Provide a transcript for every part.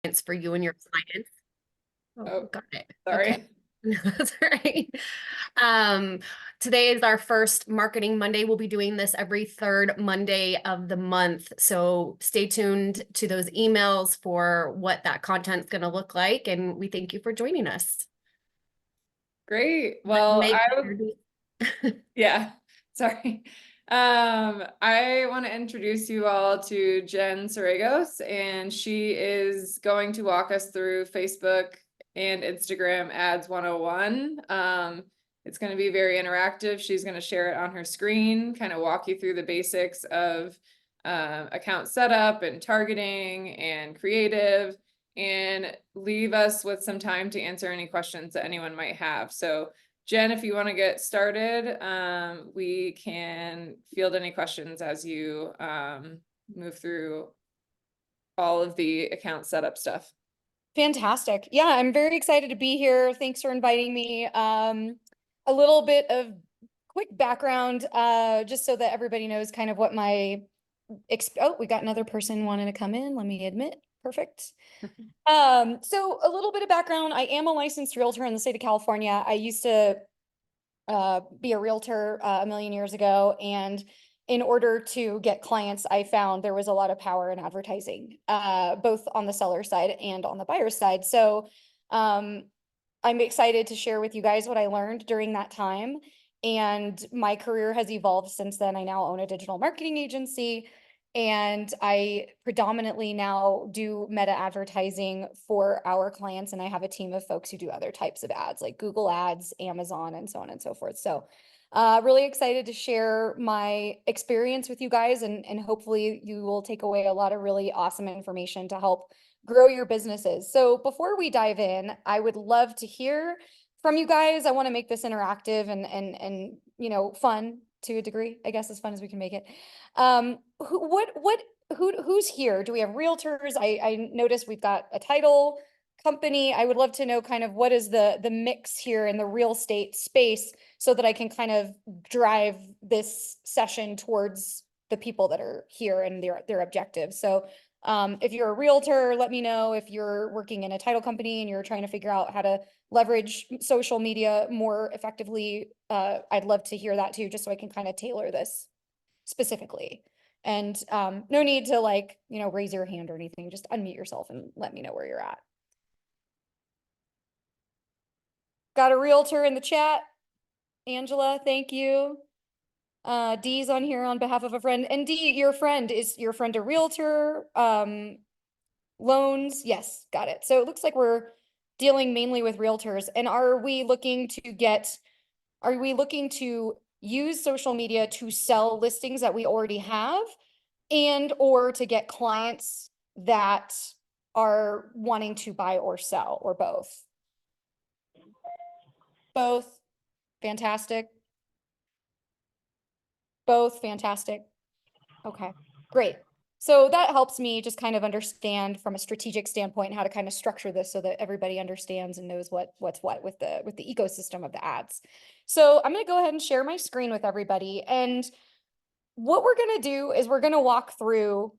It's for you and your clients. Oh, Oh, got it. Okay. sorry. No, that's all right. Um, Today is our first Marketing Monday. We'll be doing this every third Monday of the month. So stay tuned to those emails for what that content's going to look like. And we thank you for joining us. Great. Let Well, Meg yeah, sorry. I want to introduce you all to Jen Saragos, and she is going to walk us through Facebook and Instagram Ads 101. It's going to be very interactive. She's going to share it on her screen, kind of walk you through the basics of account setup and targeting and creative, and leave us with some time to answer any questions that anyone might have. So Jen, if you want to get started, we can field any questions as you move through all of the account setup stuff. Fantastic. Yeah, I'm very excited to be here. Thanks for inviting me. A little bit of quick background, just so that everybody knows kind of what my oh, we got another person wanting to come in. Let me admit. Perfect. So a little bit of background. I am a licensed realtor in the state of California. I used to be a realtor a million years ago, and in order to get clients, I found there was a lot of power in advertising, both on the seller side and on the buyer side. So I'm excited to share with you guys what I learned during that time. And my career has evolved since then. I now own a digital marketing agency, and I predominantly now do meta advertising for our clients. And I have a team of folks who do other types of ads like Google Ads, Amazon, and so on and so forth. So really excited to share my experience with you guys, and hopefully you will take away a lot of really awesome information to help grow your businesses. So before we dive in, I would love to hear from you guys. I want to make this interactive and fun to a degree, I guess, as fun as we can make it. Who's here? Do we have realtors? I noticed we've got a title company. I would love to know kind of what is the mix here in the real estate space, so that I can kind of drive this session towards the people that are here and their objectives. So if you're a realtor, let me know. If you're working in a title company and you're trying to figure out how to leverage social media more effectively, I'd love to hear that too, just so I can kind of tailor this specifically. And no need to raise your hand or anything. Just unmute yourself and let me know where you're at. Got a realtor in the chat. Angela, thank you. Dee's on here on behalf of a friend. And Dee, is your friend a realtor? Loans? Yes, got it. So it looks like we're dealing mainly with realtors. And are we looking to use social media to sell listings that we already have, and or to get clients that are wanting to buy or sell, or both? Both. Fantastic. Both. Fantastic. Okay, great. So that helps me just kind of understand from a strategic standpoint how to kind of structure this so that everybody understands and knows what's what with the ecosystem of the ads. So I'm going to go ahead and share my screen with everybody. And what we're going to do is we're going to walk through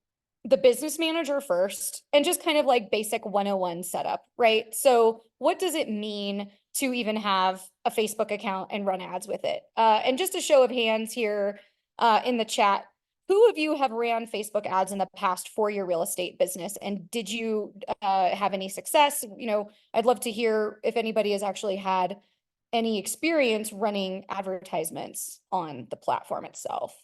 the business manager first, and just kind of like basic 101 setup, right? So what does it mean to even have a Facebook account and run ads with it? And just a show of hands here in the chat, who of you have ran Facebook ads in the past for your real estate business? And did you have any success? I'd love to hear if anybody has actually had any experience running advertisements on the platform itself.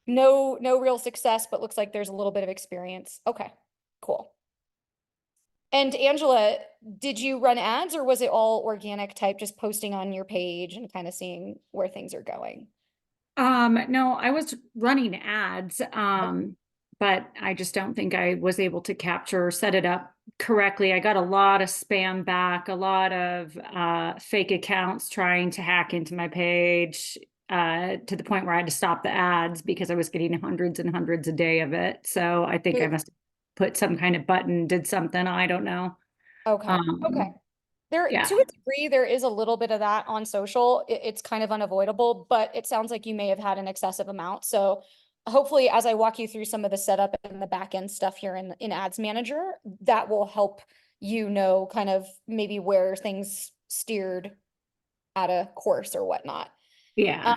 No real success, but looks like there's a little bit of experience. Okay, cool. And Angela, did you run ads, or was it all organic type, just posting on your page and kind of seeing where things are going? No, I was running ads, but I just don't think I was able to capture or set it up correctly. I got a lot of spam back, a lot of fake accounts trying to hack into my page, to the point where I had to stop the ads because I was getting hundreds and hundreds a day of it. So I think I must have put some kind of button, did something, I don't know. Okay. Okay. Yeah. To a degree, there is a little bit of that on social. It's kind of unavoidable, but it sounds like you may have had an excessive amount. So hopefully as I walk you through some of the setup and the back end stuff here in Ads Manager, that will help you know kind of maybe where things steered at a course or whatnot. Yeah.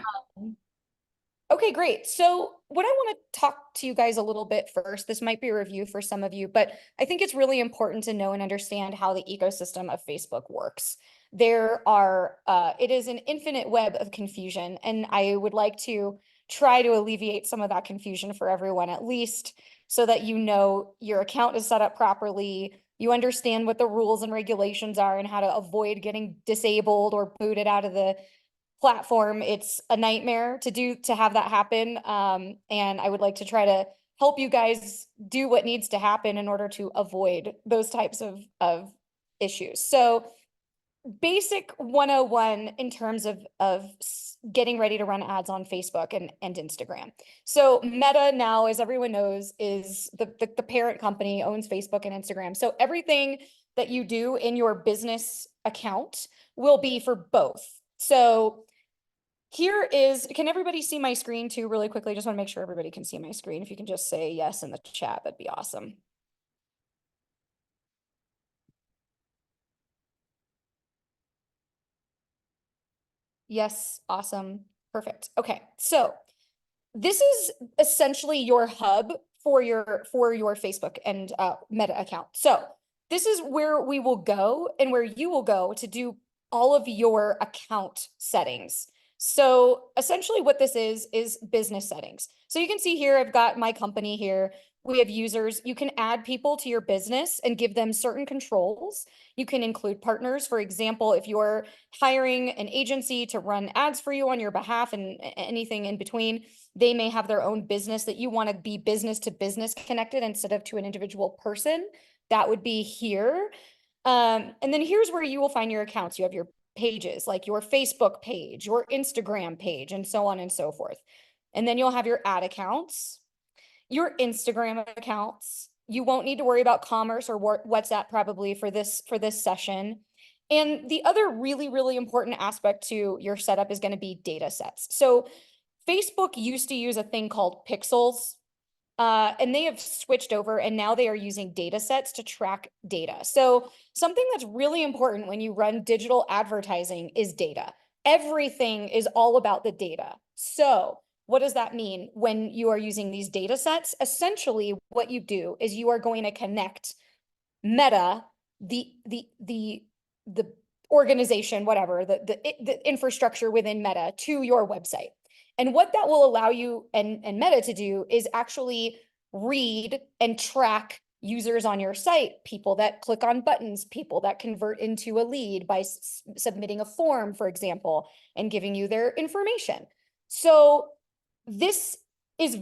Okay, great. So what I want to talk to you guys a little bit first, this might be a review for some of you, but I think it's really important to know and understand how the ecosystem of Facebook works. It is an infinite web of confusion, and I would like to try to alleviate some of that confusion for everyone, at least so that you know your account is set up properly, you understand what the rules and regulations are and how to avoid getting disabled or booted out of the platform. It's a nightmare to have that happen. And I would like to try to help you guys do what needs to happen in order to avoid those types of issues. So basic 101 in terms of getting ready to run ads on Facebook and Instagram. So Meta now, as everyone knows, is the parent company, owns Facebook and Instagram. So everything that you do in your business account will be for both. So can everybody see my screen too, really quickly? Just want to make sure everybody can see my screen. If you can just say yes in the chat, that'd be awesome. Yes, awesome, perfect. Okay, so this is essentially your hub for your Facebook and Meta account. So this is where we will go and where you will go to do all of your account settings. So essentially what this is business settings. So you can see here, I've got my company here. We have users. You can add people to your business and give them certain controls. You can include partners. For example, if you're hiring an agency to run ads for you on your behalf and anything in between, they may have their own business that you want to be business to business connected instead of to an individual person. That would be here. And then here's where you will find your accounts. You have your pages, like your Facebook page, your Instagram page, and so on and so forth. And then you'll have your ad accounts, your Instagram accounts. You won't need to worry about commerce or WhatsApp probably for this session. And the other really, really important aspect to your setup is going to be data sets. So Facebook used to use a thing called pixels, and they have switched over and now they are using data sets to track data. So something that's really important when you run digital advertising is data. Everything is all about the data. So what does that mean when you are using these data sets? Essentially, what you do is you are going to connect Meta, the organization, whatever, the infrastructure within Meta to your website. And what that will allow you and Meta to do is actually read and track users on your site, people that click on buttons, people that convert into a lead by submitting a form, for example, and giving you their information. So this is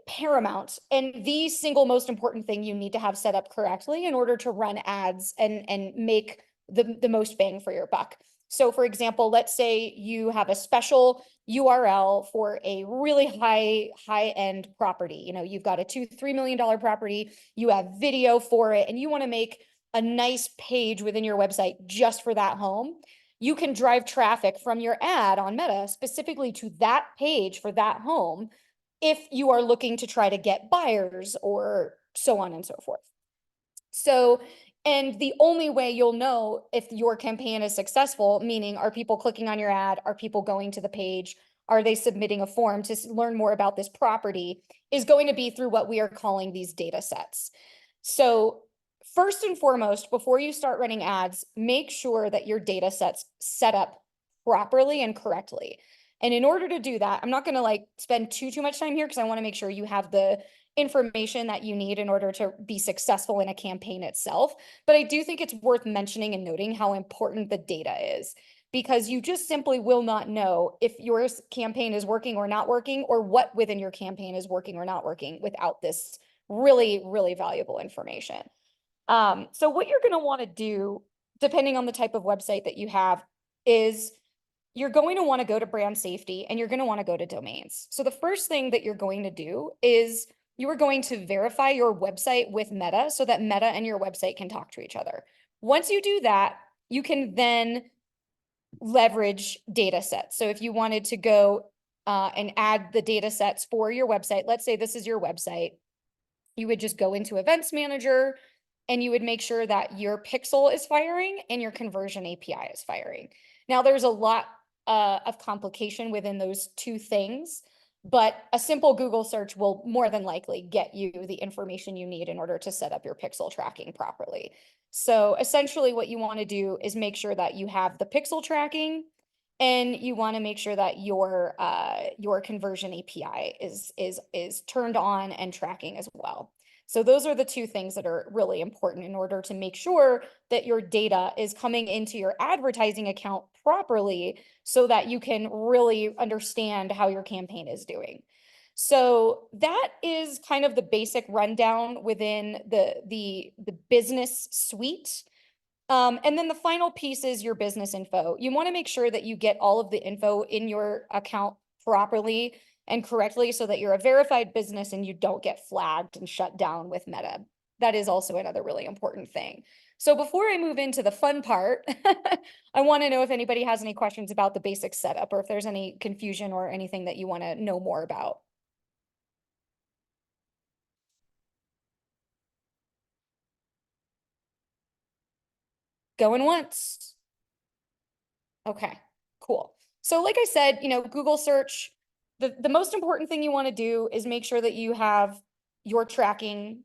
paramount and the single most important thing you need to have set up correctly in order to run ads and make the most bang for your buck. So for example, let's say you have a special URL for a really high-end property. You know, you've got a $2-3 million property, you have video for it, and you want to make a nice page within your website just for that home. You can drive traffic from your ad on Meta specifically to that page for that home if you are looking to try to get buyers or so on and so forth. So, and the only way you'll know if your campaign is successful, meaning are people clicking on your ad? Are people going to the page? Are they submitting a form to learn more about this property, is going to be through what we are calling these data sets. So first and foremost, before you start running ads, make sure that your data sets set up properly and correctly. And in order to do that, I'm not going to like spend too much time here because I want to make sure you have the information that you need in order to be successful in a campaign itself. But I do think it's worth mentioning and noting how important the data is, because you just simply will not know if your campaign is working or not working, or what within your campaign is working or not working without this really, really valuable information. So what you're going to want to do, depending on the type of website that you have, is you're going to want to go to brand safety and you're going to want to go to domains. So the first thing that you're going to do is you are going to verify your website with Meta so that Meta and your website can talk to each other. Once you do that, you can then leverage data sets. So if you wanted to go and add the data sets for your website. Let's say this is your website. You would just go into Events Manager and you would make sure that your pixel is firing and your conversion API is firing. Now, there's a lot of complication within those two things, but a simple Google search will more than likely get you the information you need in order to set up your pixel tracking properly. So essentially what you want to do is make sure that you have the pixel tracking, and you want to make sure that your conversion API is turned on and tracking as well. So those are the two things that are really important in order to make sure that your data is coming into your advertising account properly so that you can really understand how your campaign is doing. So that is kind of the basic rundown within the business suite. And then the final piece is your business info. You want to make sure that you get all of the info in your account properly and correctly so that you're a verified business and you don't get flagged and shut down with Meta. That is also another really important thing. So before I move into the fun part, I want to know if anybody has any questions about the basic setup or if there's any confusion or anything that you want to know more about. Going once. Okay, cool. So like I said, Google search, the most important thing you want to do is make sure that you have your tracking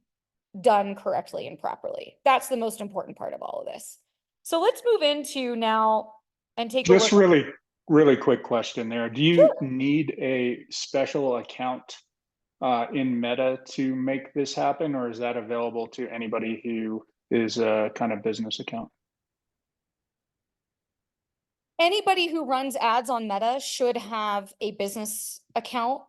done correctly and properly. That's the most important part of all of this. So let's move into now and take a Just look. really quick question there. Do you need a special account in Meta to make this happen, or is that available to anybody who is a kind of business account? Anybody who runs ads on Meta should have a business account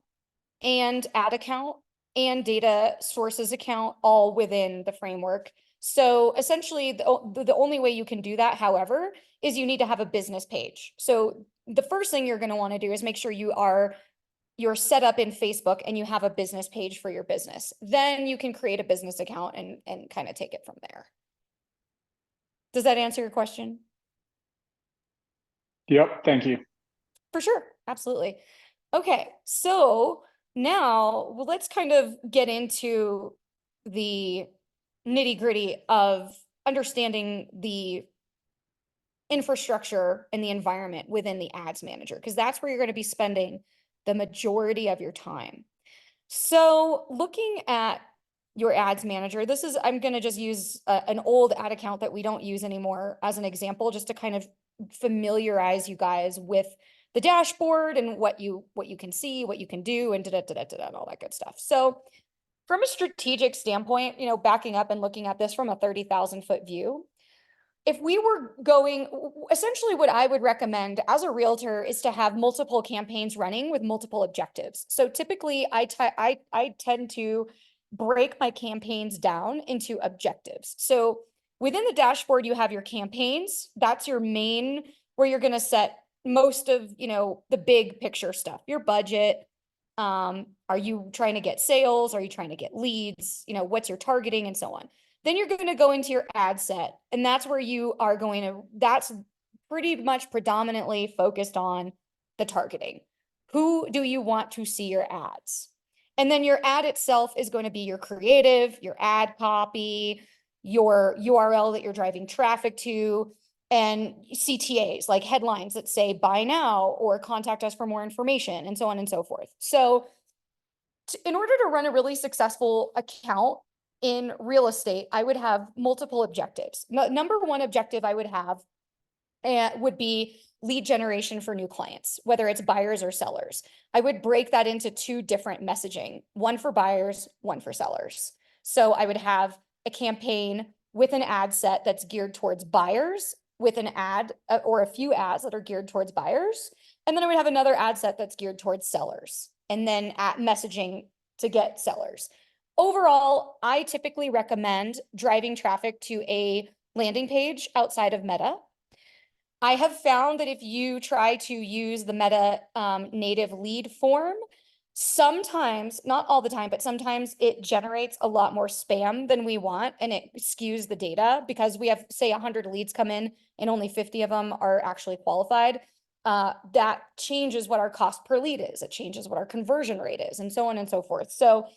and ad account and data sources account all within the framework. So essentially the only way you can do that, however, is you need to have a business page. So the first thing you're going to want to do is make sure you're set up in Facebook and you have a business page for your business. Then you can create a business account and kind of take it from there. Does that answer your question? Yep, thank you. For sure, absolutely. Okay, so now let's kind of get into the nitty-gritty of understanding the infrastructure and the environment within the ads manager, because that's where you're going to be spending the majority of your time. So looking at your ads manager, I'm going to just use an old ad account that we don't use anymore as an example, just to kind of familiarize you guys with the dashboard and what you can see, what you can do, and and all that good stuff. So from a strategic standpoint, backing up and looking at this from a 30,000-foot view, if we were going, essentially what I would recommend as a realtor is to have multiple campaigns running with multiple objectives. So typically I tend to break my campaigns down into objectives. So within the dashboard, you have your campaigns. That's your main, where you're going to set most of, the big picture stuff, your budget. Are you trying to get sales? Are you trying to get leads? What's your targeting and so on. Then you're going to go into your ad set, and that's where you are that's pretty much predominantly focused on the targeting. Who do you want to see your ads? And then your ad itself is going to be your creative, your ad copy, your URL that you're driving traffic to, and CTAs, like headlines that say buy now or contact us for more information, and so on and so forth. So in order to run a really successful account in real estate, I would have multiple objectives. Number one objective I would have would be lead generation for new clients, whether it's buyers or sellers. I would break that into two different messaging, one for buyers, one for sellers. So I would have a campaign with an ad set that's geared towards buyers, with an ad or a few ads that are geared towards buyers. And then I would have another ad set that's geared towards sellers, and then at messaging to get sellers. Overall, I typically recommend driving traffic to a landing page outside of Meta. I have found that if you try to use the Meta native lead form, sometimes, not all the time, but sometimes it generates a lot more spam than we want, and it skews the data because we have, say, 100 leads come in and only 50 of them are actually qualified. that changes what our cost per lead is. It changes what our conversion rate is, and so on and so forth. So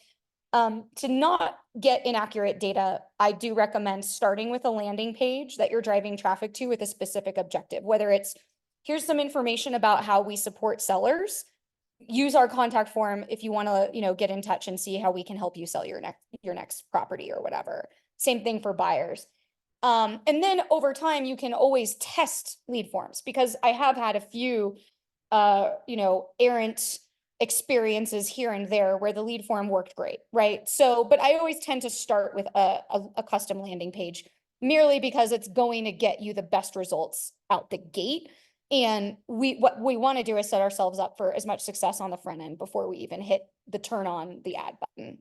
to not get inaccurate data, I do recommend starting with a landing page that you're driving traffic to with a specific objective, whether it's here's some information about how we support sellers. Use our contact form if you want to, get in touch and see how we can help you sell your next property or whatever. Same thing for buyers. And then over time, you can always test lead forms, because I have had a few, errant experiences here and there where the lead form worked great, right? So, but I always tend to start with a custom landing page, merely because it's going to get you the best results out the gate. And what we want to do is set ourselves up for as much success on the front end before we even hit the turn on the ad button.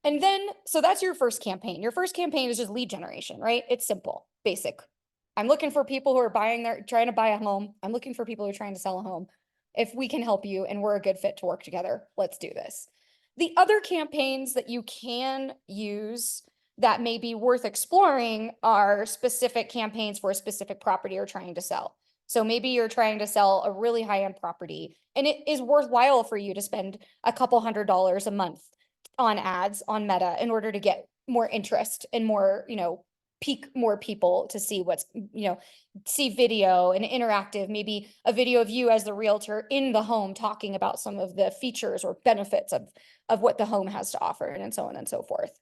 And then, so that's your first campaign. Your first campaign is just lead generation, right? It's simple, basic. I'm looking for people who are trying to buy a home. I'm looking for people who are trying to sell a home. If we can help you and we're a good fit to work together, let's do this. The other campaigns that you can use that may be worth exploring are specific campaigns for a specific property you're trying to sell. So maybe you're trying to sell a really high-end property, and it is worthwhile for you to spend a couple $100s a month on ads on Meta in order to get more interest and more, pique more people to see see video and interactive, maybe a video of you as the realtor in the home talking about some of the features or benefits of what the home has to offer, and so on and so forth.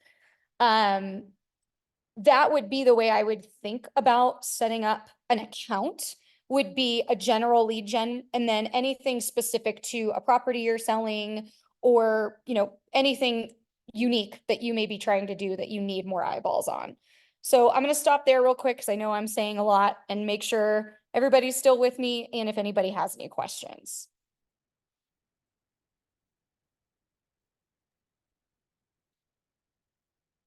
That would be the way I would think about setting up an account, would be a general lead gen, and then anything specific to a property you're selling, or, anything unique that you may be trying to do that you need more eyeballs on. So I'm going to stop there real quick, because I know I'm saying a lot, and make sure everybody's still with me, and if anybody has any questions.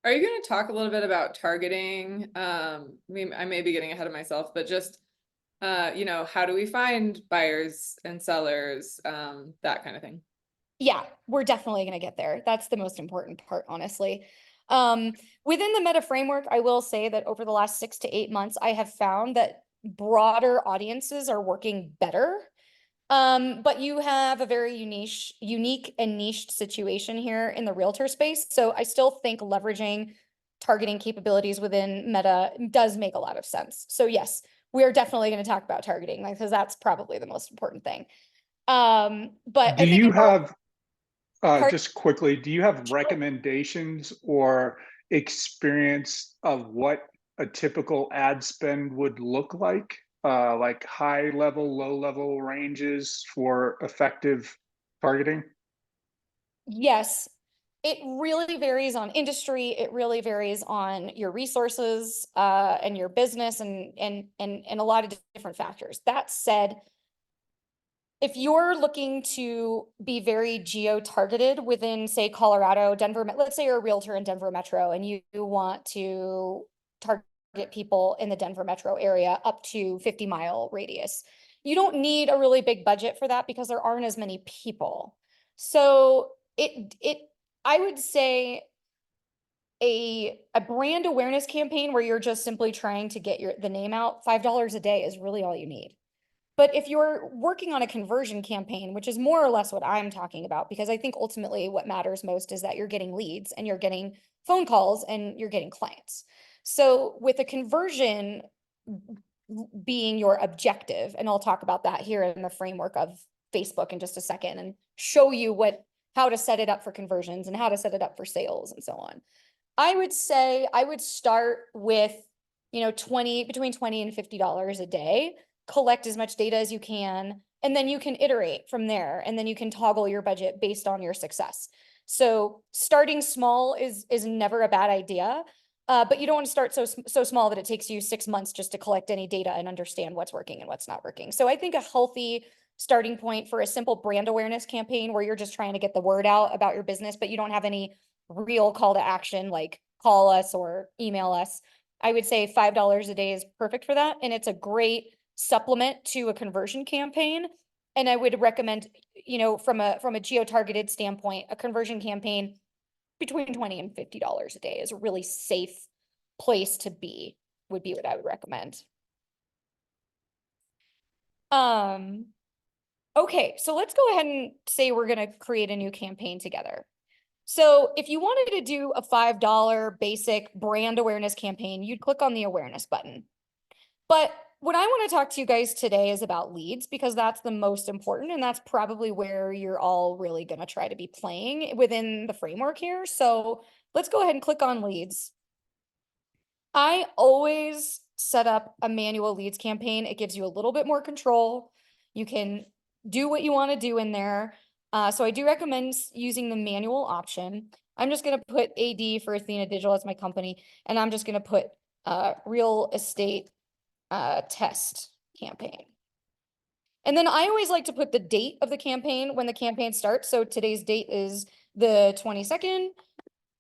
Are you going to talk a little bit about targeting? I may be getting ahead of myself, but just, how do we find buyers and sellers, that kind of thing? Yeah, we're definitely going to get there. That's the most important part, honestly. Within the Meta framework, I will say that over the last 6 to 8 months, I have found that broader audiences are working better. But you have a very unique and niched situation here in the realtor space. So I still think leveraging targeting capabilities within Meta does make a lot of sense. So yes, we are definitely going to talk about targeting, because that's probably the most important thing. But Do you have, Pardon? just quickly, do you have Sure. recommendations or experience of what a typical ad spend would look like high level, low level ranges for effective targeting? Yes, it really varies on industry. It really varies on your resources, and your business, and a lot of different factors. That said, if you're looking to be very geo-targeted within, say, Colorado, Denver, let's say you're a realtor in Denver Metro and you want to target people in the Denver Metro area up to 50-mile radius. You don't need a really big budget for that, because there aren't as many people. So I would say a brand awareness campaign where you're just simply trying to get the name out, $5 a day is really all you need. But if you're working on a conversion campaign, which is more or less what I'm talking about, because I think ultimately what matters most is that you're getting leads and you're getting phone calls and you're getting clients. So with a conversion being your objective, and I'll talk about that here in the framework of Facebook in just a second, and show you how to set it up for conversions and how to set it up for sales and so on. I would say I would start with, between $20 and $50 a day. Collect as much data as you can, and then you can iterate from there, and then you can toggle your budget based on your success. So starting small is never a bad idea, but you don't want to start so small that it takes you 6 months just to collect any data and understand what's working and what's not working. So I think a healthy starting point for a simple brand awareness campaign where you're just trying to get the word out about your business, but you don't have any real call to action like call us or email us, I would say $5 a day is perfect for that, and it's a great supplement to a conversion campaign. And I would recommend, from a geo-targeted standpoint, a conversion campaign between $20 and $50 a day is a really safe place to be, would be what I would recommend. Okay, so let's go ahead and say we're gonna create a new campaign together. So if you wanted to do a $5 basic brand awareness campaign, you'd click on the awareness button. But what I want to talk to you guys today is about leads, because that's the most important, and that's probably where you're all really going to try to be playing within the framework here. So let's go ahead and click on leads. I always set up a manual leads campaign. It gives you a little bit more control. You can do what you want to do in there. So I do recommend using the manual option. I'm just going to put AD for Athena Digital as my company, and I'm just going to put real estate test campaign. And then I always like to put the date of the campaign when the campaign starts. So today's date is the 22nd.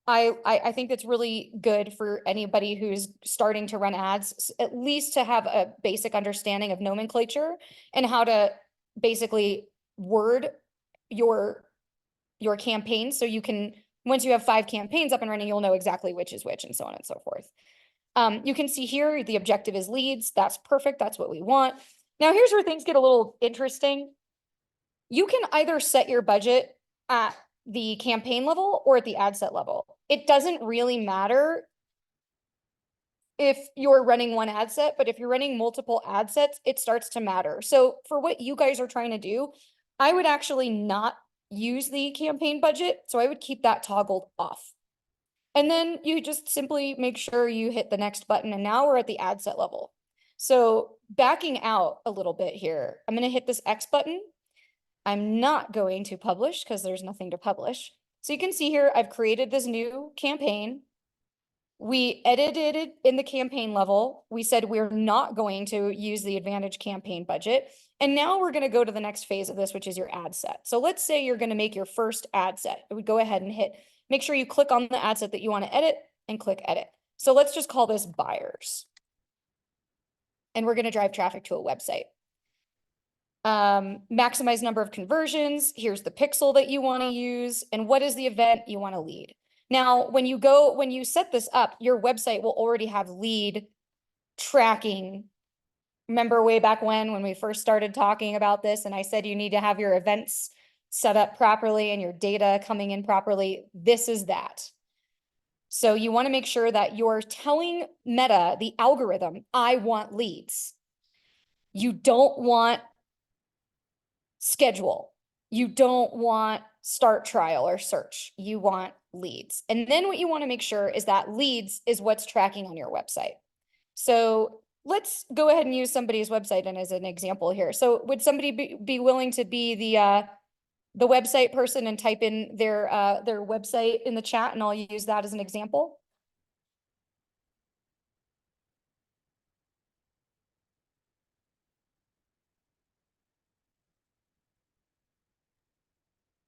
I think that's really good for anybody who's starting to run ads, at least to have a basic understanding of nomenclature and how to basically word your campaign. So you can, once you have 5 campaigns up and running, you'll know exactly which is which and so on and so forth. You can see here, the objective is leads. That's perfect. That's what we want. Now, here's where things get a little interesting. You can either set your budget at the campaign level or at the ad set level. It doesn't really matter if you're running one ad set, but if you're running multiple ad sets, it starts to matter. So for what you guys are trying to do, I would actually not use the campaign budget. So I would keep that toggled off. And then you just simply make sure you hit the next button. And now we're at the ad set level. So backing out a little bit here, I'm going to hit this X button. I'm not going to publish because there's nothing to publish. So you can see here, I've created this new campaign. We edited it in the campaign level. We said we're not going to use the Advantage campaign budget. And now we're going to go to the next phase of this, which is your ad set. So let's say you're going to make your first ad set. We go ahead and make sure you click on the ad set that you want to edit and click edit. So let's just call this buyers. And we're going to drive traffic to a website. Maximize number of conversions. Here's the pixel that you want to use. And what is the event you want to lead? Now, when you set this up, your website will already have lead tracking. Remember way back when we first started talking about this and I said you need to have your events set up properly and your data coming in properly. This is that. So you want to make sure that you're telling Meta, the algorithm, I want leads. You don't want schedule. You don't want start trial or search. You want leads. And then what you want to make sure is that leads is what's tracking on your website. So let's go ahead and use somebody's website and as an example here. So would somebody be willing to be the website person and type in their website in the chat, and I'll use that as an example?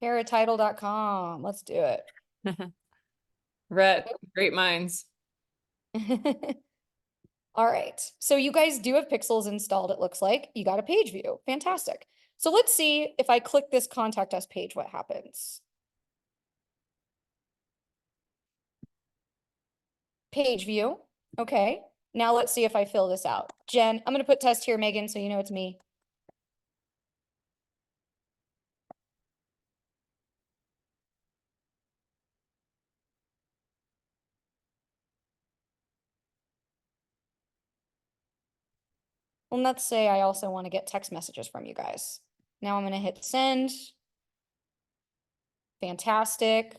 Paratitle.com. Let's do it. Rhett, great minds. All right. So you guys do have pixels installed, it looks like. You got a page view. Fantastic. So let's see if I click this contact us page, what happens. Page view. Okay. Now let's see if I fill this out. Jen, I'm going to put test here, Megan, so you know it's me. Well, let's say I also want to get text messages from you guys. Now I'm going to hit send. Fantastic.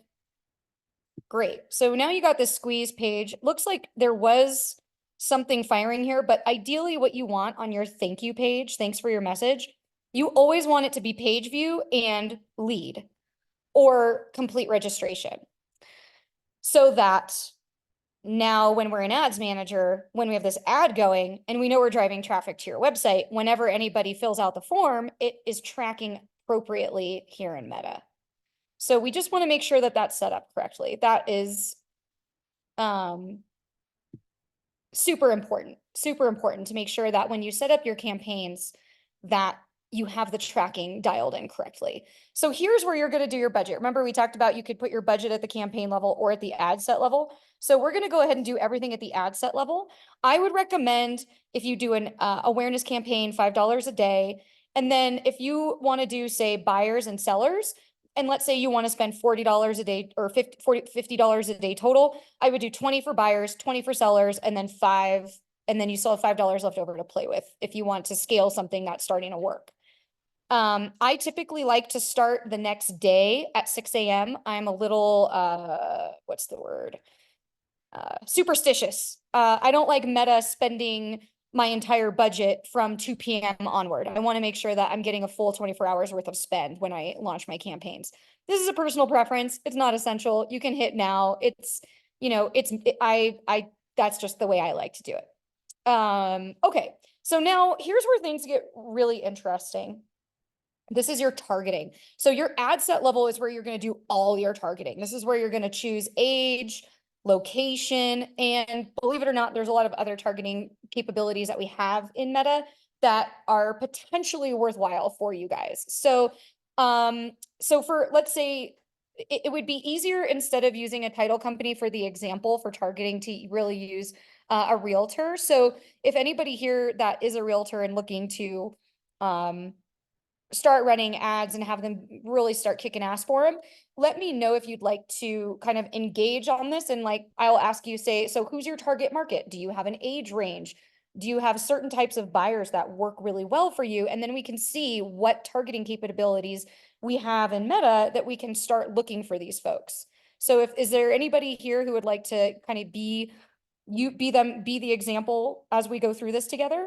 Great. So now you got this squeeze page. Looks like there was something firing here, but ideally what you want on your thank you page, thanks for your message, you always want it to be page view and lead or complete registration. So that now when we're in Ads Manager, when we have this ad going and we know we're driving traffic to your website, whenever anybody fills out the form, it is tracking appropriately here in Meta. So we just want to make sure that that's set up correctly. That is super important to make sure that when you set up your campaigns that you have the tracking dialed in correctly. So here's where you're going to do your budget. Remember we talked about you could put your budget at the campaign level or at the ad set level. So we're going to go ahead and do everything at the ad set level. I would recommend if you do an awareness campaign, $5 a day, And then if you want to do, say, buyers and sellers, and let's say you want to spend $40 a day or $50 a day total, I would do 20 for buyers, 20 for sellers, and then and then you still have $5 left over to play with if you want to scale something that's starting to work. I typically like to start the next day at 6 a.m. I'm a little, what's the word? Superstitious. I don't like Meta spending my entire budget from 2 p.m. onward. I want to make sure that I'm getting a full 24 hours worth of spend when I launch my campaigns. This is a personal preference. It's not essential. You can hit now. It's, that's just the way I like to do it. Okay. So now here's where things get really interesting. This is your targeting. So your ad set level is where you're going to do all your targeting. This is where you're going to choose age, location, and believe it or not, there's a lot of other targeting capabilities that we have in Meta that are potentially worthwhile for you guys. So, so for, let's say, it would be easier instead of using a title company for the example for targeting to really use a realtor. So if anybody here that is a realtor and looking to start running ads and have them really start kicking ass for them, let me know if you'd like to kind of engage on this. And like, I'll ask you, say, so who's your target market? Do you have an age range? Do you have certain types of buyers that work really well for you? And then we can see what targeting capabilities we have in Meta that we can start looking for these folks. So is there anybody here who would like to kind of be the example as we go through this together?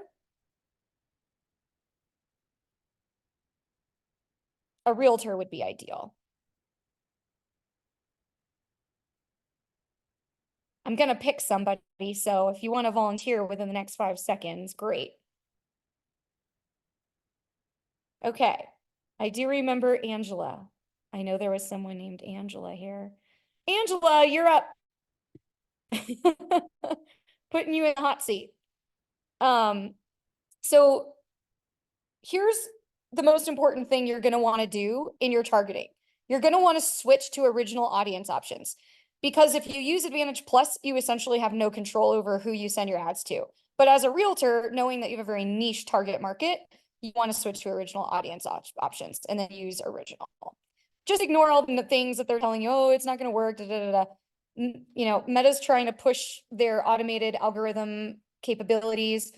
A realtor would be ideal. I'm going to pick somebody, so if you want to volunteer within the next 5 seconds, great. Okay, I do remember Angela. I know there was someone named Angela here. Angela, you're up. Putting you in the hot seat. So here's the most important thing you're going to want to do in your targeting. You're going to want to switch to original audience options, because if you use Advantage Plus, you essentially have no control over who you send your ads to. But as a realtor, knowing that you have a very niche target market, you want to switch to original audience options and then use original. Just ignore all the things that they're telling you, oh, it's not going to work. You know, Meta's trying to push their automated algorithm capabilities.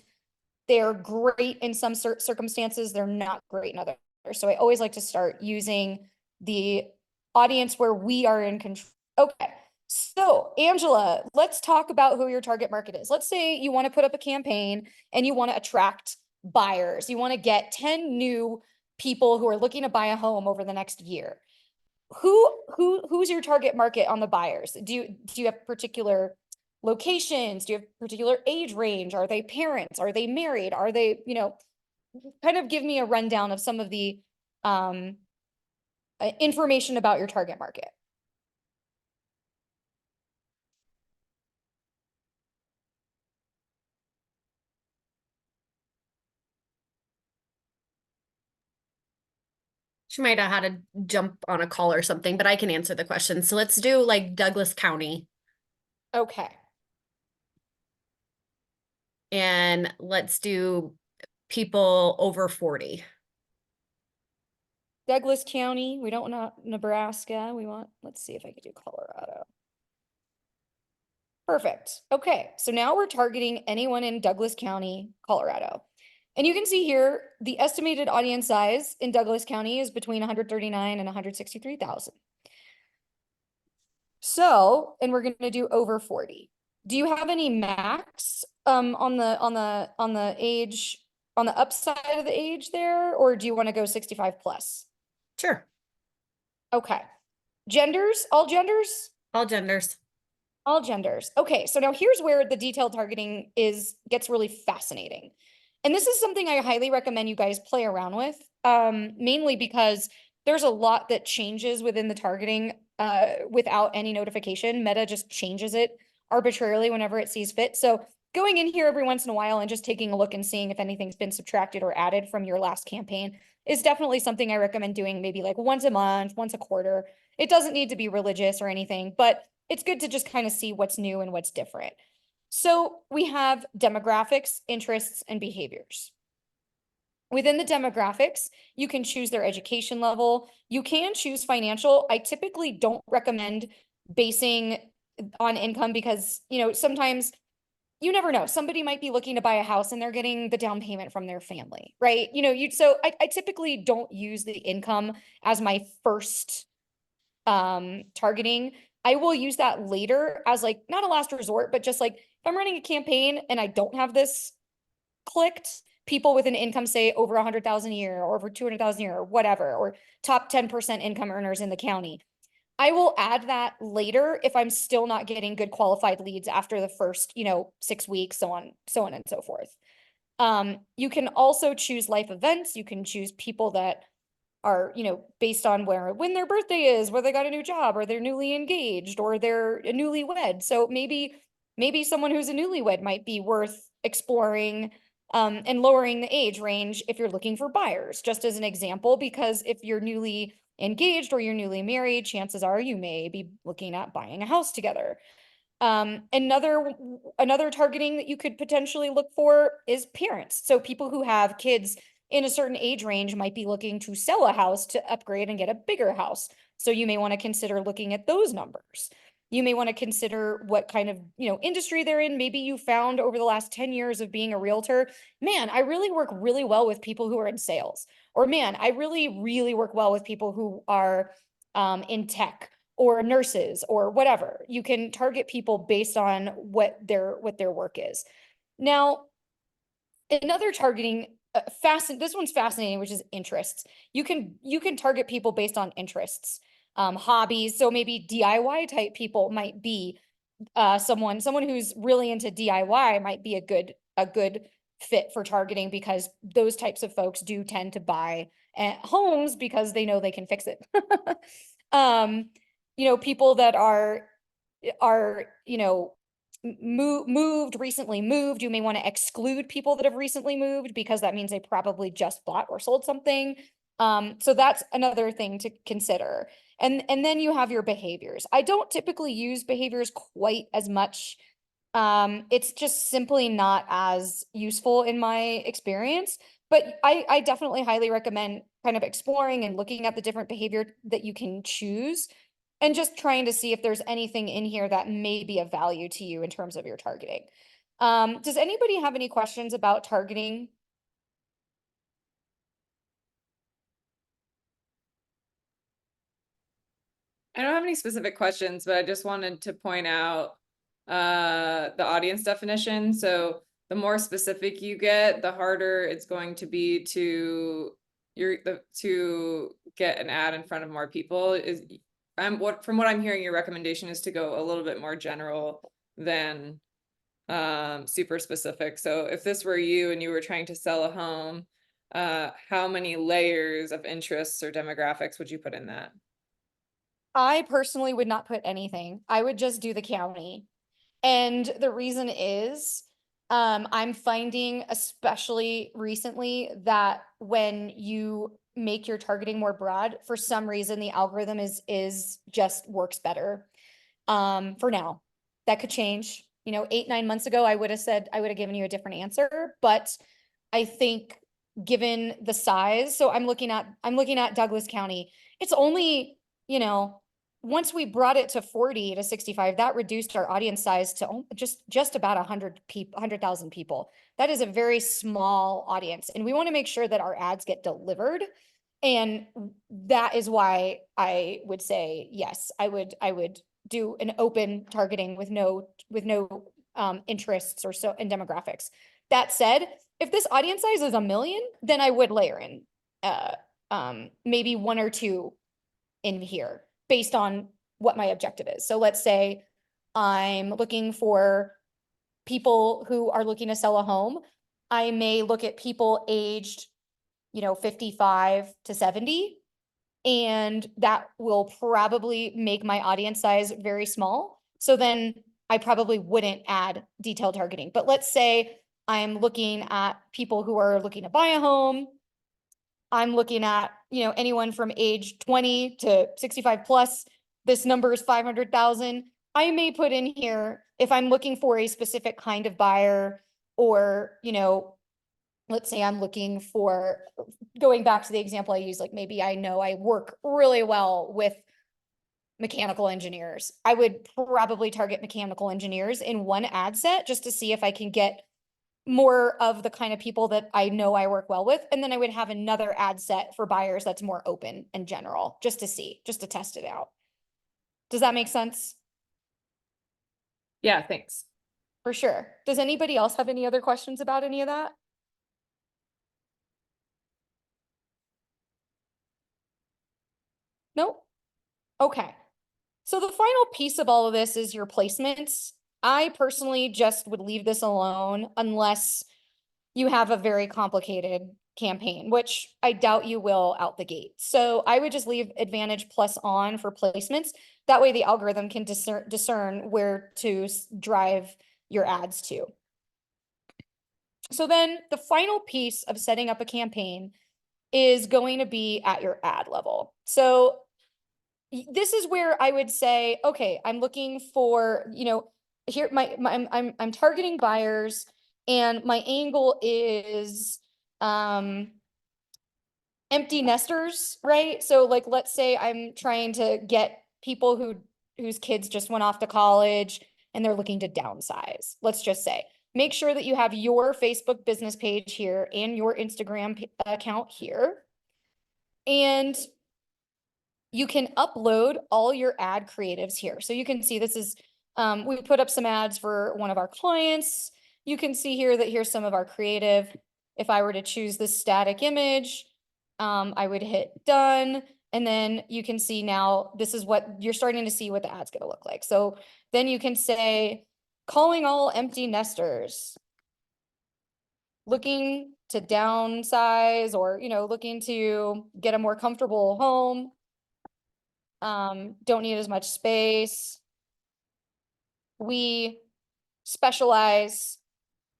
They're great in some circumstances. They're not great in others. So I always like to start using the audience where we are in control. Okay. So Angela, let's talk about who your target market is. Let's say you want to put up a campaign and you want to attract buyers. You want to get 10 new people who are looking to buy a home over the next year. Who's your target market on the buyers? Do you have particular locations? Do you have particular age range? Are they parents? Are they married? Are they, you know, kind of give me a rundown of some of the information about your target market. She might have had to jump on a call or something, but I can answer the question. So let's do like Douglas County. Okay. And let's do people over 40. Douglas County. We don't want Nebraska. We want, let's see if I could do Colorado. Perfect. Okay. So now we're targeting anyone in Douglas County, Colorado. And you can see here, the estimated audience size in Douglas County is between 139 and 163,000. So, and we're going to do over 40. Do you have any max on the age, on the upside of the age there, or do you want to go 65 plus? Sure. Okay. Genders, all genders? All genders. All genders. Okay, so now here's where the detailed targeting gets really fascinating. And this is something I highly recommend you guys play around with, mainly because there's a lot that changes within the targeting without any notification. Meta just changes it arbitrarily whenever it sees fit. So going in here every once in a while and just taking a look and seeing if anything's been subtracted or added from your last campaign is definitely something I recommend doing maybe like once a month, once a quarter. It doesn't need to be religious or anything, but it's good to just kind of see what's new and what's different. So we have demographics, interests, and behaviors. Within the demographics, you can choose their education level. You can choose financial. I typically don't recommend basing on income because, you know, sometimes you never know. Somebody might be looking to buy a house and they're getting the down payment from their family, right? You know, so I typically don't use the income as my first targeting. I will use that later as like not a last resort, but just like if I'm running a campaign and I don't have this clicked, people with an income say over 100,000 a year or over 200,000 a year or whatever, or top 10% income earners in the county. I will add that later if I'm still not getting good qualified leads after the first, you know, 6 weeks, so on and so forth. You can also choose life events. You can choose people that are, you know, based on when their birthday is, where they got a new job, or they're newly engaged, or they're a newlywed. So maybe someone who's a newlywed might be worth exploring and lowering the age range if you're looking for buyers, just as an example, because if you're newly engaged or you're newly married, chances are you may be looking at buying a house together. Another targeting that you could potentially look for is parents. So people who have kids in a certain age range might be looking to sell a house to upgrade and get a bigger house. So you may want to consider looking at those numbers. You may want to consider what kind of, you know, industry they're in. Maybe you found over the last 10 years of being a realtor, man, I really work really well with people who are in sales. Or man, I really, really work well with people who are in tech or nurses or whatever. You can target people based on what their work is. Now, another targeting this one's fascinating, which is interests. You can target people based on interests, hobbies. So maybe DIY type people might be someone who's really into DIY might be a good fit for targeting, because those types of folks do tend to buy homes because they know they can fix it. You know, people that are, you know, recently moved, you may want to exclude people that have recently moved because that means they probably just bought or sold something. So that's another thing to consider. And then you have your behaviors. I don't typically use behaviors quite as much. It's just simply not as useful in my experience, but I definitely highly recommend kind of exploring and looking at the different behavior that you can choose and just trying to see if there's anything in here that may be of value to you in terms of your targeting. Does anybody have any questions about targeting? I don't have any specific questions, but I just wanted to point out the audience definition. So the more specific you get, the harder it's going to be to get an ad in front of more people. From what I'm hearing, your recommendation is to go a little bit more general than super specific. So if this were you and you were trying to sell a home, how many layers of interests or demographics would you put in that? I personally would not put anything. I would just do the county. And the reason is, I'm finding, especially recently, that when you make your targeting more broad, for some reason, the algorithm is just works better. For now, that could change. You know, 8-9 months ago, I would have given you a different answer, but I think given the size, so I'm looking at Douglas County. It's only, you know, once we brought it to 40 to 65, that reduced our audience size to just about 100,000 people. That is a very small audience, and we want to make sure that our ads get delivered. And that is why I would say yes. I would do an open targeting with no interests or so and demographics. That said, if this audience size is 1 million, then I would layer in maybe 1 or 2 in here based on what my objective is. So let's say I'm looking for people who are looking to sell a home. I may look at people aged, you know, 55 to 70, and that will probably make my audience size very small. So then I probably wouldn't add detailed targeting. But let's say I'm looking at people who are looking to buy a home. I'm looking at, you know, anyone from age 20 to 65 plus. This number is 500,000. I may put in here, if I'm looking for a specific kind of buyer, or, you know, let's say I'm looking for, going back to the example I used, like maybe I know I work really well with mechanical engineers. I would probably target mechanical engineers in one ad set just to see if I can get more of the kind of people that I know I work well with. And then I would have another ad set for buyers that's more open and general, just to see, just to test it out. Does that make sense? Yeah, thanks. For sure. Does anybody else have any other questions about any of that? Nope. Okay. So the final piece of all of this is your placements. I personally just would leave this alone unless you have a very complicated campaign, which I doubt you will out the gate. So I would just leave Advantage Plus on for placements. That way the algorithm can discern where to drive your ads to. So then the final piece of setting up a campaign is going to be at your ad level. So this is where I would say, okay, I'm looking for, here I'm targeting buyers, and my angle is empty nesters, right? So like, let's say I'm trying to get people whose kids just went off to college and they're looking to downsize. Let's just say, make sure that you have your Facebook business page here and your Instagram account here. And you can upload all your ad creatives here. So you can see this is, we put up some ads for one of our clients. You can see here that here's some of our creative. If I were to choose this static image, I would hit done. And then you can see now this is what you're starting to see what the ad's gonna look like. So then you can say, calling all empty nesters, looking to downsize, or, looking to get a more comfortable home. Don't need as much space. We specialize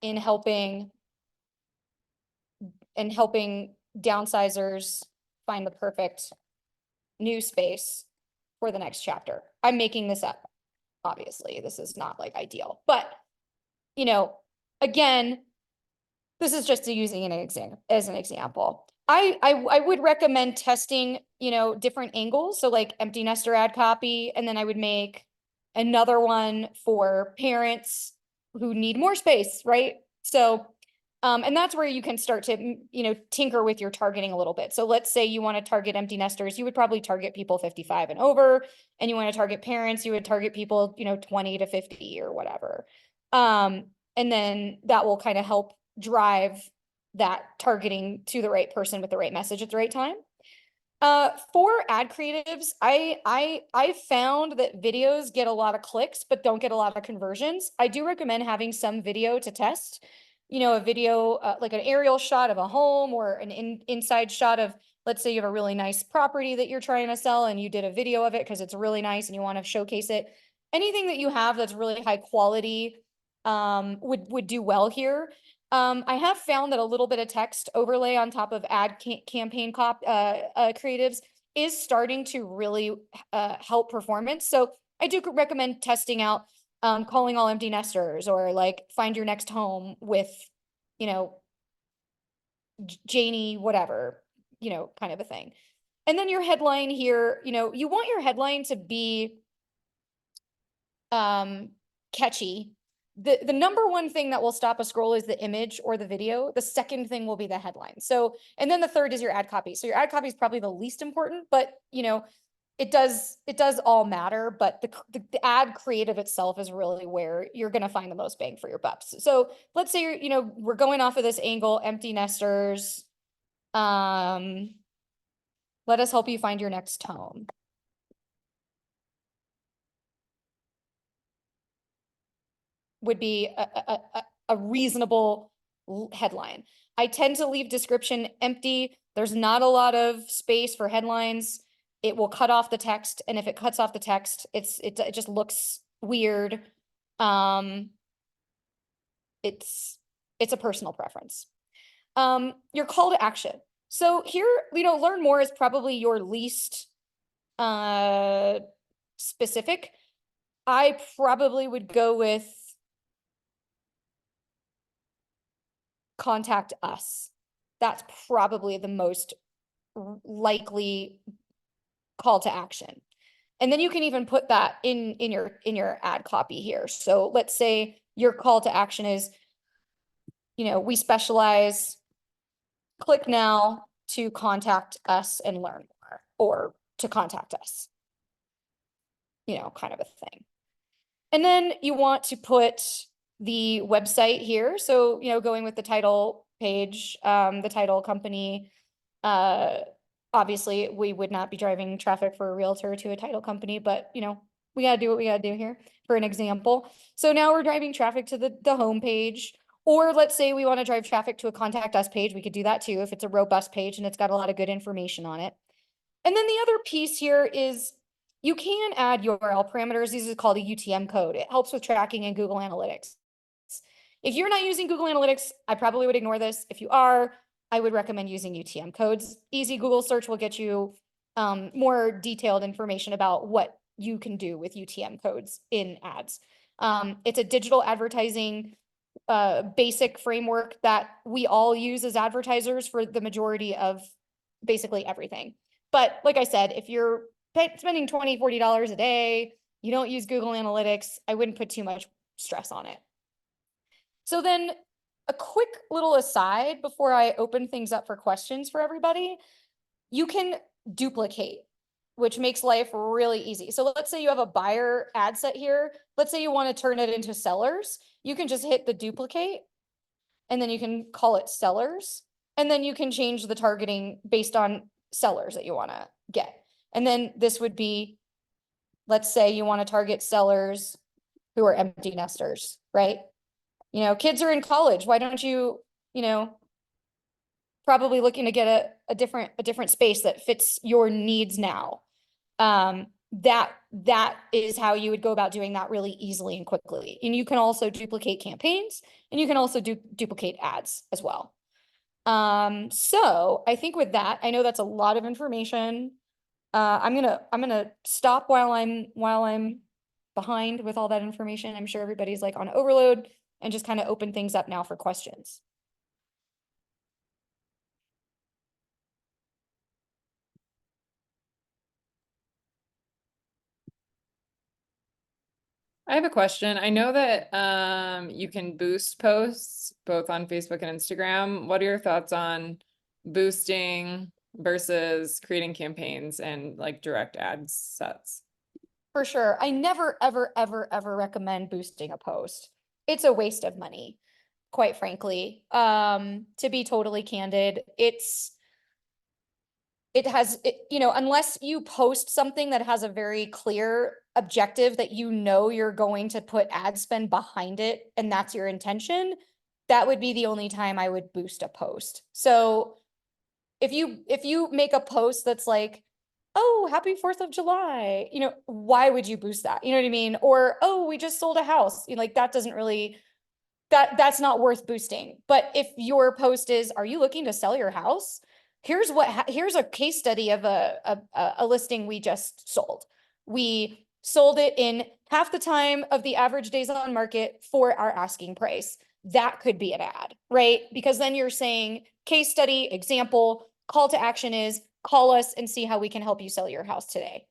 in helping downsizers find the perfect new space for the next chapter. I'm making this up. Obviously, this is not like ideal, but again, this is just using as an example. I would recommend testing, different angles. So like empty nester ad copy, and then I would make another one for parents who need more space, right? So, and that's where you can start to, tinker with your targeting a little bit. So let's say you want to target empty nesters, you would probably target people 55 and over, and you want to target parents, you would target people, 20 to 50 or whatever. And then that will kind of help drive that targeting to the right person with the right message at the right time. For ad creatives, I found that videos get a lot of clicks, but don't get a lot of conversions. I do recommend having some video to test, a video, like an aerial shot of a home, or an inside shot of, let's say you have a really nice property that you're trying to sell and you did a video of it because it's really nice and you want to showcase it. Anything that you have that's really high quality, would do well here. I have found that a little bit of text overlay on top of ad campaign creatives is starting to really help performance. So I do recommend testing out calling all empty nesters, or like find your next home with, Janie, whatever, kind of a thing. And then your headline here, you want your headline to be catchy. The number one thing that will stop a scroll is the image or the video. The second thing will be the headline. So, and then the third is your ad copy. So your ad copy is probably the least important, but it does all matter, but the ad creative itself is really where you're going to find the most bang for your bucks. So let's say we're going off of this angle, empty nesters. Let us help you find your next home. Would be a reasonable headline. I tend to leave description empty. There's not a lot of space for headlines. It will cut off the text, and if it cuts off the text, it just looks weird. It's a personal preference. Your call to action. So here, learn more is probably your least specific. I probably would go with contact us. That's probably the most likely call to action. And then you can even put that in your ad copy here. So let's say your call to action is, we specialize, click now to contact us and learn more, or to contact us, kind of a thing. And then you want to put the website here. So, going with the title page, the title company, obviously we would not be driving traffic for a realtor to a title company, but we gotta do what we gotta do here for an example. So now we're driving traffic to the home page, or let's say we want to drive traffic to a contact us page. We could do that too if it's a robust page and it's got a lot of good information on it. And then the other piece here is you can add URL parameters. These are called a UTM code. It helps with tracking in Google Analytics. If you're not using Google Analytics, I probably would ignore this. If you are, I would recommend using UTM codes. Easy Google search will get you more detailed information about what you can do with UTM codes in ads. It's a digital advertising basic framework that we all use as advertisers for the majority of basically everything. But like I said, if you're spending $20, $40 a day, you don't use Google Analytics, I wouldn't put too much stress on it. So then a quick little aside before I open things up for questions for everybody, you can duplicate, which makes life really easy. So let's say you have a buyer ad set here. Let's say you want to turn it into sellers. You can just hit the duplicate and then you can call it sellers. And then you can change the targeting based on sellers that you want to get. And then this would be, let's say you want to target sellers who are empty nesters, right? Kids are in college. Why don't you, probably looking to get a different space that fits your needs now. That is how you would go about doing that really easily and quickly. And you can also duplicate campaigns, and you can also duplicate ads as well. So I think with that, I know that's a lot of information. I'm gonna stop while I'm behind with all that information. I'm sure everybody's like on overload, and just kind of open things up now for questions. I have a question. I know that you can boost posts both on Facebook and Instagram. What are your thoughts on boosting versus creating campaigns and like direct ad sets? For sure. I never, ever, ever, ever recommend boosting a post. It's a waste of money, quite frankly. To be totally candid, unless you post something that has a very clear objective that you're going to put ad spend behind it, and that's your intention, that would be the only time I would boost a post. So if you make a post that's like, oh, happy 4th of July, why would you boost that? You know what I mean? Or, oh, we just sold a house. That doesn't really, that's not worth boosting. But if your post is, are you looking to sell your house? Here's a case study of a listing we just sold. We sold it in half the time of the average days on market for our asking price. That could be an ad, right? Because then you're saying case study, example, call to action is call us and see how we can help you sell your house today.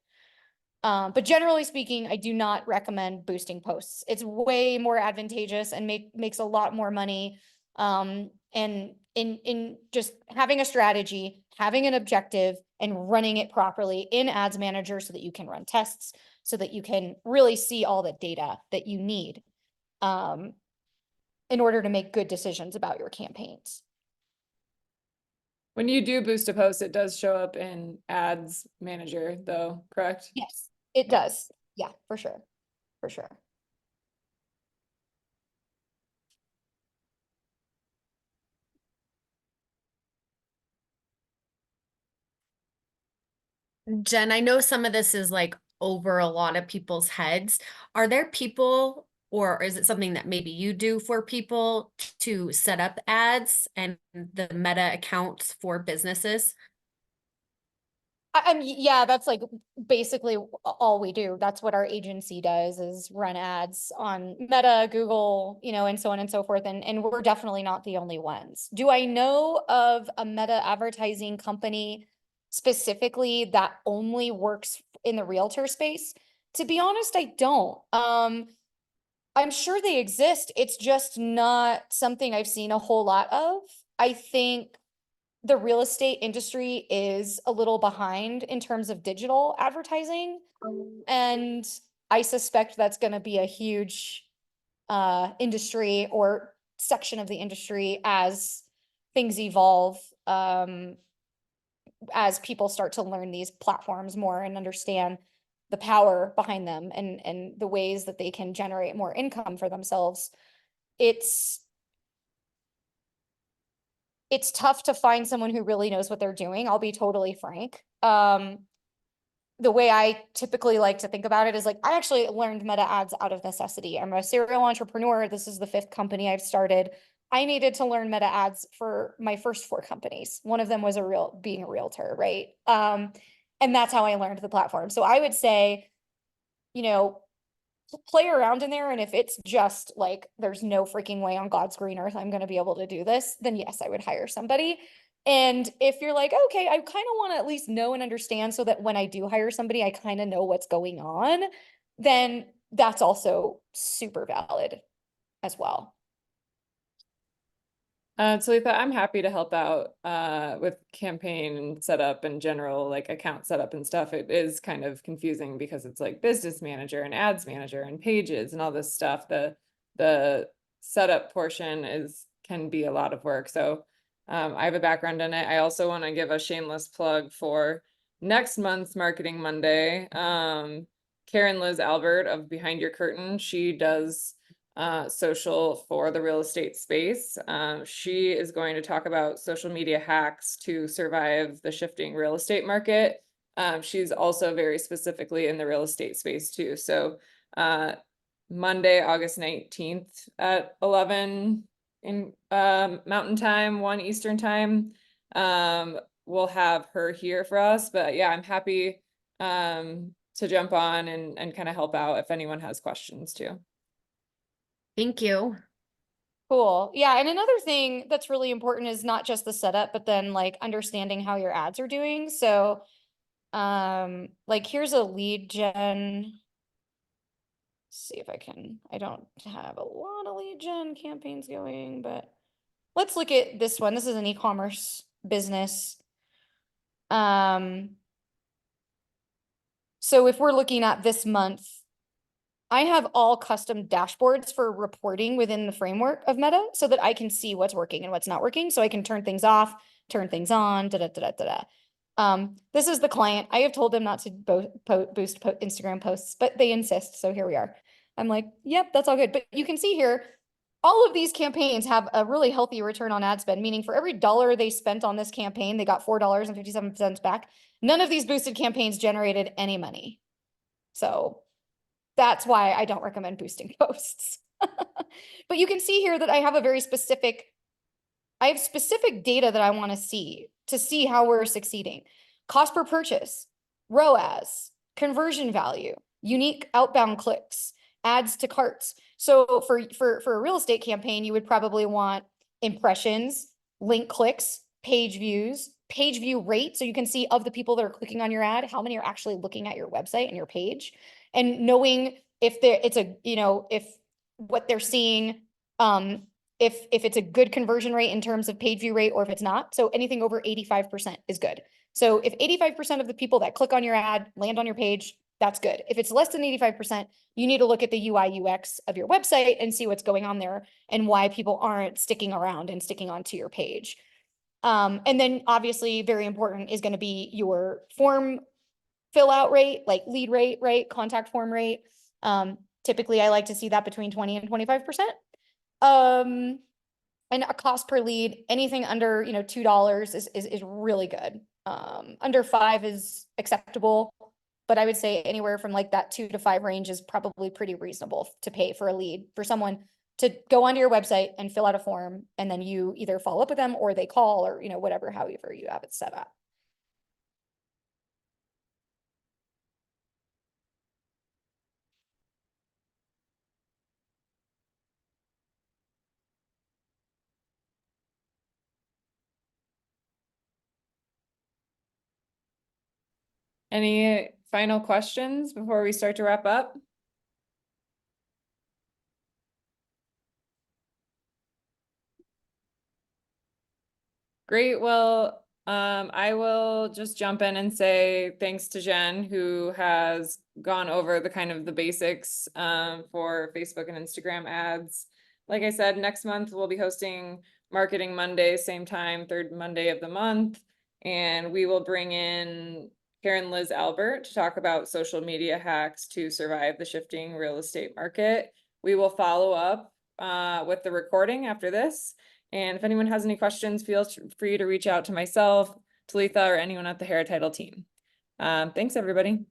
But generally speaking, I do not recommend boosting posts. It's way more advantageous and makes a lot more money. And in just having a strategy, having an objective, and running it properly in Ads Manager so that you can run tests, so that you can really see all the data that you need in order to make good decisions about your campaigns. When you do boost a post, it does show up in Ads Manager though, correct? Yes, it does. Yeah, for sure. For sure. Jen, I know some of this is like over a lot of people's heads. Are there people, or is it something that maybe you do for people to set up ads and the Meta accounts for businesses? Yeah, that's like basically all we do. That's what our agency does, is run ads on Meta, Google, and so on and so forth. And we're definitely not the only ones. Do I know of a Meta advertising company specifically that only works in the realtor space? To be honest, I don't. I'm sure they exist. It's just not something I've seen a whole lot of. I think the real estate industry is a little behind in terms of digital advertising. And I suspect that's going to be a huge industry or section of the industry as things evolve, as people start to learn these platforms more and understand the power behind them and the ways that they can generate more income for themselves. It's tough to find someone who really knows what they're doing. I'll be totally frank. The way I typically like to think about it is like, I actually learned Meta ads out of necessity. I'm a serial entrepreneur. This is the 5th company I've started. I needed to learn Meta ads for my first 4 companies. One of them was being a realtor, right? And that's how I learned the platform. So I would say, play around in there. And if it's just like, there's no freaking way on God's green earth I'm going to be able to do this, then yes, I would hire somebody. And if you're like, okay, I kind of want to at least know and understand so that when I do hire somebody, I kind of know what's going on, then that's also super valid as well. Talitha, I'm happy to help out with campaign setup in general, like account setup and stuff. It is kind of confusing because it's like business manager and ads manager and pages and all this stuff. The setup portion can be a lot of work. So I have a background in it. I also want to give a shameless plug for next month's Marketing Monday. Karen Liz Albert of Behind Your Curtain, she does social for the real estate space. She is going to talk about social media hacks to survive the shifting real estate market. She's also very specifically in the real estate space too. So Monday, August 19th at 11 in Mountain Time, 1 Eastern Time. We'll have her here for us, but yeah, I'm happy to jump on and kind of help out if anyone has questions too. Thank you. Cool. Yeah. And another thing that's really important is not just the setup, but then like understanding how your ads are doing. So, like here's a lead gen. See if I don't have a lot of lead gen campaigns going, but let's look at this one. This is an e-commerce business. So if we're looking at this month, I have all custom dashboards for reporting within the framework of Meta so that I can see what's working and what's not working. So I can turn things off, turn things on, This is the client. I have told them not to boost Instagram posts, but they insist. So here we are. I'm like, yep, that's all good. But you can see here, all of these campaigns have a really healthy return on ad spend, meaning for every dollar they spent on this campaign, they got $4.57 back. None of these boosted campaigns generated any money. So that's why I don't recommend boosting posts. But you can see here that I have specific data that I want to see how we're succeeding. Cost per purchase, ROAS, conversion value, unique outbound clicks, adds to carts. So for a real estate campaign, you would probably want impressions, link clicks, page views, page view rate. So you can see of the people that are clicking on your ad, how many are actually looking at your website and your page, and knowing if if what they're seeing, if it's a good conversion rate in terms of page view rate or if it's not. So anything over 85% is good. So if 85% of the people that click on your ad land on your page, that's good. If it's less than 85%, you need to look at the UI UX of your website and see what's going on there and why people aren't sticking around and sticking onto your page. And then obviously very important is going to be your form fill out rate, like lead rate, right? Contact form rate. Typically I like to see that between 20 and 25%. And a cost per lead, anything under, $2 is really good. Under 5 is acceptable, but I would say anywhere from like that 2 to 5 range is probably pretty reasonable to pay for a lead for someone to go onto your website and fill out a form. And then you either follow up with them or they call or, whatever, however you have it set up. Any final questions before we start to wrap up? Great, well, I will just jump in and say thanks to Jen, who has gone over the kind of the basics for Facebook and Instagram ads. Like I said, next month we'll be hosting Marketing Monday, same time, third Monday of the month. And we will bring in Karen Liz Albert to talk about social media hacks to survive the shifting real estate market. We will follow up with the recording after this. And if anyone has any questions, feel free to reach out to myself, Talitha, or anyone at the Hair Title team. Thanks, everybody.